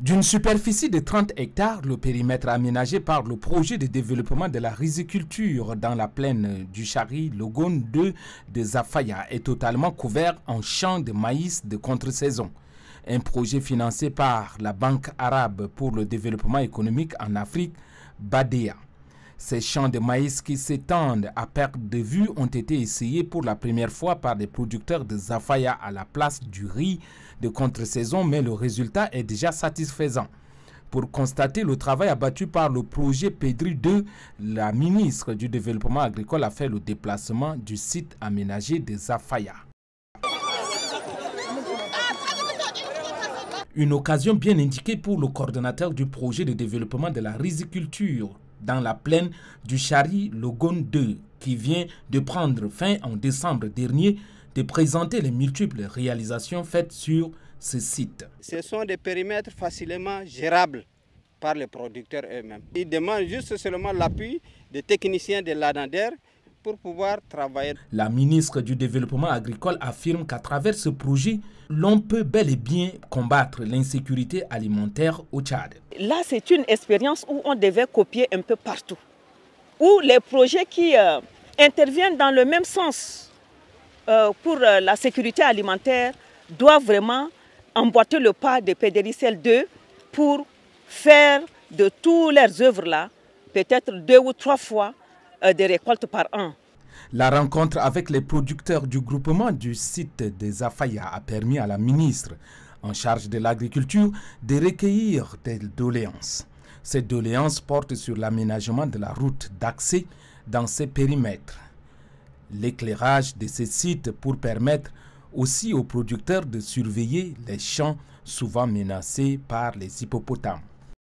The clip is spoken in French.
D'une superficie de 30 hectares, le périmètre aménagé par le projet de développement de la riziculture dans la plaine du Chari, Logone 2 de Zafaya est totalement couvert en champs de maïs de contre-saison. Un projet financé par la Banque arabe pour le développement économique en Afrique, BADEA. Ces champs de maïs qui s'étendent à perte de vue ont été essayés pour la première fois par des producteurs de Zafaya à la place du riz de contre-saison, mais le résultat est déjà satisfaisant. Pour constater le travail abattu par le projet Pedri 2, la ministre du Développement agricole a fait le déplacement du site aménagé de Zafaya. Une occasion bien indiquée pour le coordonnateur du projet de développement de la riziculture dans la plaine du Chari, Logone 2, qui vient de prendre fin en décembre dernier, de présenter les multiples réalisations faites sur ce site. Ce sont des périmètres facilement gérables par les producteurs eux-mêmes. Ils demandent juste seulement l'appui des techniciens de l'ANADER pour pouvoir travailler. La ministre du Développement agricole affirme qu'à travers ce projet, l'on peut bel et bien combattre l'insécurité alimentaire au Tchad. Là, c'est une expérience où on devait copier un peu partout. Où les projets qui interviennent dans le même sens pour la sécurité alimentaire doivent vraiment emboîter le pas de PDRICL 2 pour faire de toutes leurs œuvres-là, peut-être 2 ou 3 fois des récoltes par an. La rencontre avec les producteurs du groupement du site de Zafaya a permis à la ministre en charge de l'agriculture de recueillir des doléances. Ces doléances portent sur l'aménagement de la route d'accès dans ces périmètres, l'éclairage de ces sites pour permettre aussi aux producteurs de surveiller les champs souvent menacés par les hippopotames.